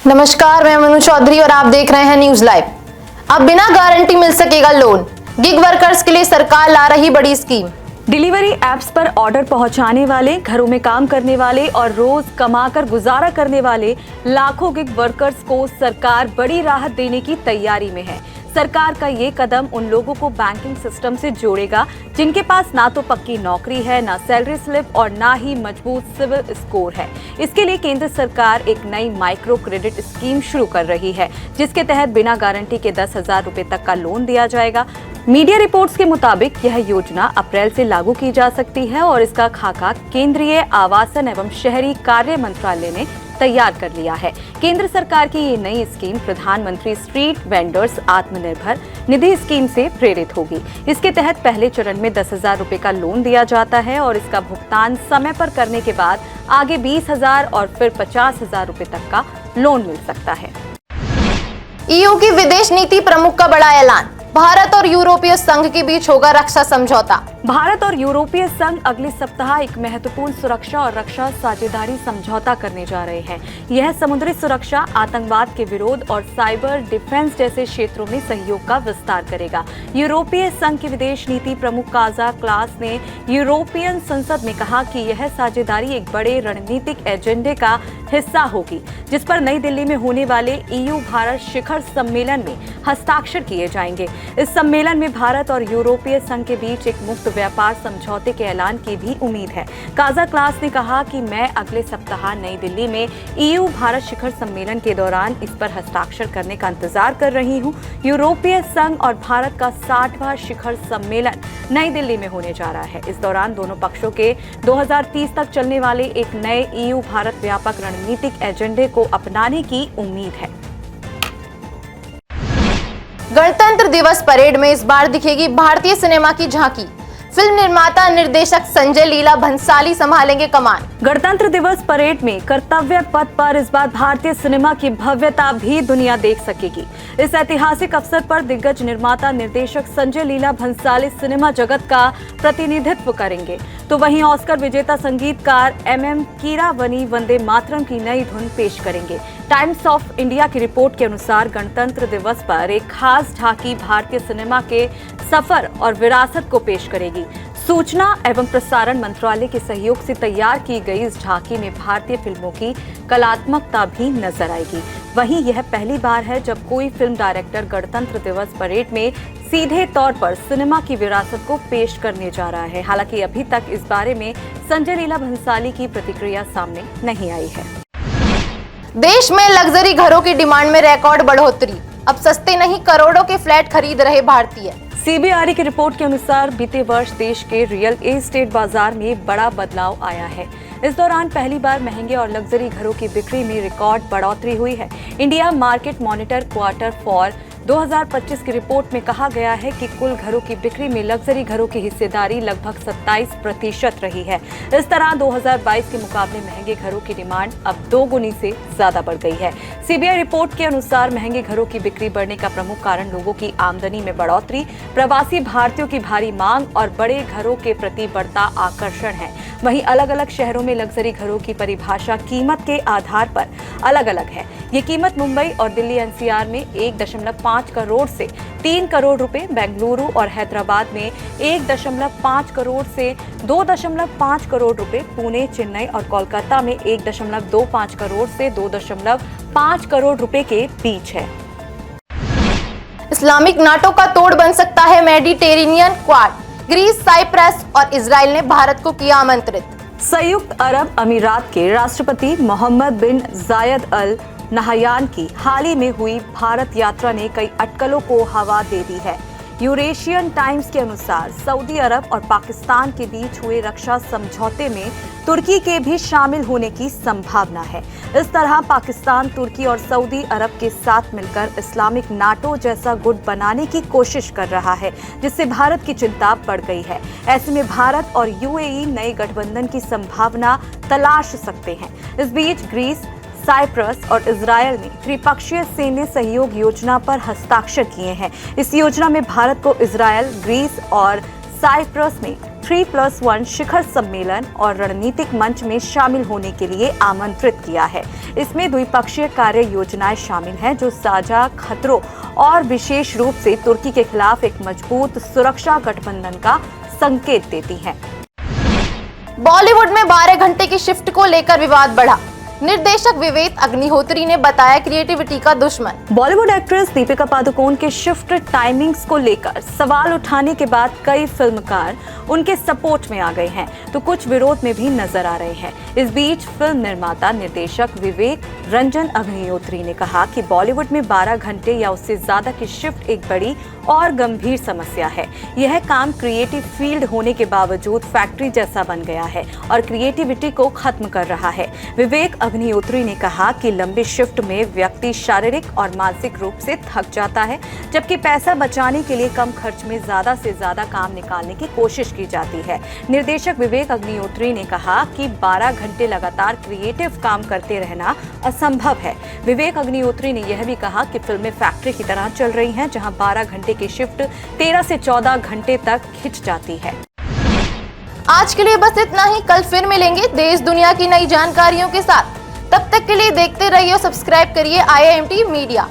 नमस्कार, मैं मनु चौधरी और आप देख रहे हैं न्यूज लाइव। अब बिना गारंटी मिल सकेगा लोन। गिग वर्कर्स के लिए सरकार ला रही बड़ी स्कीम। डिलीवरी एप्स पर ऑर्डर पहुंचाने वाले, घरों में काम करने वाले और रोज कमाकर गुजारा करने वाले लाखों गिग वर्कर्स को सरकार बड़ी राहत देने की तैयारी में है। सरकार का ये कदम उन लोगों को बैंकिंग सिस्टम से जोड़ेगा जिनके पास ना तो पक्की नौकरी है, ना सैलरी स्लिप और ना ही मजबूत सिविल स्कोर है। इसके लिए केंद्र सरकार एक नई माइक्रो क्रेडिट स्कीम शुरू कर रही है, जिसके तहत बिना गारंटी के 10,000 रुपए तक का लोन दिया जाएगा। मीडिया रिपोर्ट्स के मुताबिक यह योजना अप्रैल से लागू की जा सकती है और इसका खाका केंद्रीय आवासन एवं शहरी कार्य मंत्रालय ने तैयार कर लिया है। केंद्र सरकार की ये नई स्कीम प्रधानमंत्री street vendors Atmanirbhar Nidhi scheme से प्रेरित होगी। इसके तहत पहले चरण में 10,000 रुपए का लोन दिया जाता है और इसका भुगतान समय पर करने के बाद आगे 20,000 और फिर 50,000 रुपए तक का लोन मिल सकता है। ईयू की विदेश नीति प्रमुख का बड़ा ऐलान। भारत और यूरोपीय संघ के बीच होगा रक्षा समझौता। भारत और यूरोपीय संघ अगले सप्ताह एक महत्वपूर्ण सुरक्षा और रक्षा साझेदारी समझौता करने जा रहे हैं। यह समुद्री सुरक्षा, आतंकवाद के विरोध और साइबर डिफेंस जैसे क्षेत्रों में सहयोग का विस्तार करेगा। यूरोपीय संघ की विदेश नीति प्रमुख काजा क्लास ने यूरोपियन संसद में कहा कि यह साझेदारी एक बड़े रणनीतिक एजेंडे का हिस्सा होगी, जिस पर नई दिल्ली में होने वाले ईयू भारत शिखर सम्मेलन में हस्ताक्षर किए जाएंगे। इस सम्मेलन में भारत और यूरोपीय संघ के बीच एक मुक्त व्यापार समझौते के ऐलान की भी उम्मीद है। काजा क्लास ने कहा कि मैं अगले सप्ताह नई दिल्ली में ईयू भारत शिखर सम्मेलन के दौरान इस पर हस्ताक्षर करने का इंतजार कर रही हूं। यूरोपीय संघ और भारत का 60वां शिखर सम्मेलन नई दिल्ली में होने जा रहा है। इस दौरान दोनों पक्षों के 2030 तक चलने वाले एक नए ईयू भारत व्यापक रणनीतिक एजेंडे को अपनाने की उम्मीद है। गणतंत्र दिवस परेड में इस बार दिखेगी भारतीय सिनेमा की झांकी। फिल्म निर्माता निर्देशक संजय लीला भंसाली संभालेंगे कमान। गणतंत्र दिवस परेड में कर्तव्य पथ पर इस बार भारतीय सिनेमा की भव्यता भी दुनिया देख सकेगी। इस ऐतिहासिक अवसर पर दिग्गज निर्माता निर्देशक संजय लीला भंसाली सिनेमा जगत का प्रतिनिधित्व करेंगे, तो वहीं ऑस्कर विजेता संगीतकार MM कीरावनी वंदे मातरम की नई धुन पेश करेंगे। टाइम्स ऑफ इंडिया की रिपोर्ट के अनुसार गणतंत्र दिवस पर एक खास झांकी भारतीय सिनेमा के सफर और विरासत को पेश करेगी। सूचना एवं प्रसारण मंत्रालय के सहयोग से तैयार की गई इस झांकी में भारतीय फिल्मों की कलात्मकता भी नजर आएगी। वहीं यह पहली बार है जब कोई फिल्म डायरेक्टर गणतंत्र दिवस परेड में सीधे तौर पर सिनेमा की विरासत को पेश करने जा रहा है। हालांकि अभी तक इस बारे में संजय लीला भंसाली की प्रतिक्रिया सामने नहीं आई है। देश में लग्जरी घरों की डिमांड में रिकॉर्ड बढ़ोतरी। अब सस्ते नहीं, करोड़ों के फ्लैट खरीद रहे भारतीय। CBRE की रिपोर्ट के अनुसार बीते वर्ष देश के रियल एस्टेट बाजार में बड़ा बदलाव आया है। इस दौरान पहली बार महंगे और लग्जरी घरों की बिक्री में रिकॉर्ड बढ़ोतरी हुई है। India market monitor quarter for 2025 की रिपोर्ट में कहा गया है कि कुल घरों की बिक्री में लग्जरी घरों की हिस्सेदारी लगभग 27% रही है। इस तरह 2022 के मुकाबले महंगे घरों की डिमांड अब 2 गुनी से ज्यादा बढ़ गई है। CBI रिपोर्ट के अनुसार महंगे घरों की बिक्री बढ़ने का प्रमुख कारण लोगों की आमदनी में बढ़ोतरी, प्रवासी भारतीयों की भारी मांग और बड़े घरों के प्रति बढ़ता आकर्षण है। वहीं अलग अलग शहरों में लग्जरी घरों की परिभाषा कीमत के आधार पर अलग अलग है। ये कीमत मुंबई और दिल्ली NCR में 1.5 करोड़ से 3 करोड़ रुपए, बेंगलुरु और हैदराबाद में 1.5 करोड़ से 2.5 करोड़ रुपए, पुणे, चेन्नई और कोलकाता में 1.25 करोड़ से 2.5 करोड़ रुपए के बीच है। इस्लामिक नाटो का तोड़ बन सकता है मेडिटेरेनियन क्वाड। ग्रीस, साइप्रस और इजराइल ने भारत को किया आमंत्रित। संयुक्त अरब अमीरात के राष्ट्रपति मोहम्मद बिन जायद अल नहयान की हाल ही में हुई भारत यात्रा ने कई अटकलों को हवा दे दी है। यूरेशियन टाइम्स के अनुसार सऊदी अरब और पाकिस्तान के बीच हुए रक्षा समझौते में तुर्की के भी शामिल होने की संभावना है। इस तरह पाकिस्तान, तुर्की और सऊदी अरब के साथ मिलकर इस्लामिक नाटो जैसा गुट बनाने की कोशिश कर रहा है, जिससे भारत की चिंता बढ़ गई है। ऐसे में भारत और UAE नए गठबंधन की संभावना तलाश सकते हैं। इस बीच ग्रीस, साइप्रस और इजरायल ने त्रिपक्षीय सैन्य सहयोग योजना पर हस्ताक्षर किए हैं। इस योजना में भारत को इजरायल, ग्रीस और साइप्रस में 3+1 शिखर सम्मेलन और रणनीतिक मंच में शामिल होने के लिए आमंत्रित किया है। इसमें द्विपक्षीय कार्य योजनाएं शामिल हैं जो साझा खतरों और विशेष रूप से तुर्की के खिलाफ एक मजबूत सुरक्षा गठबंधन का संकेत देती हैं। बॉलीवुड में 12 घंटे की शिफ्ट को लेकर विवाद बढ़ा। निर्देशक विवेक अग्निहोत्री ने बताया क्रिएटिविटी का दुश्मन। बॉलीवुड एक्ट्रेस दीपिका पादुकोण के शिफ्ट टाइमिंग्स को लेकर सवाल उठाने के बाद कई फिल्मकार उनके सपोर्ट में आ गए हैं तो कुछ विरोध में भी नजर आ रहे हैं। इस बीच फिल्म निर्माता निर्देशक विवेक रंजन अग्निहोत्री ने कहा कि बॉलीवुड में 12 घंटे या उससे ज्यादा की शिफ्ट एक बड़ी और गंभीर समस्या है। यह काम क्रिएटिव फील्ड होने के बावजूद फैक्ट्री जैसा बन गया है और क्रिएटिविटी को खत्म कर रहा है। विवेक अग्निहोत्री ने कहा कि लंबी शिफ्ट में व्यक्ति शारीरिक और मानसिक रूप से थक जाता है, जबकि पैसा बचाने के लिए कम खर्च में ज्यादा से ज्यादा काम निकालने की कोशिश की जाती है। निर्देशक विवेक अग्निहोत्री ने कहा कि 12 घंटे लगातार क्रिएटिव काम करते रहना असंभव है। विवेक अग्निहोत्री ने यह भी कहा कि फिल्में फैक्ट्री की तरह चल रही हैं, जहां 12 घंटे की शिफ्ट 13 से 14 घंटे तक खिंच जाती है। आज के लिए बस इतना ही। कल फिर मिलेंगे देश दुनिया की नई जानकारियों के साथ। तब तक के लिए देखते रहिए और सब्सक्राइब करिए IIMT मीडिया।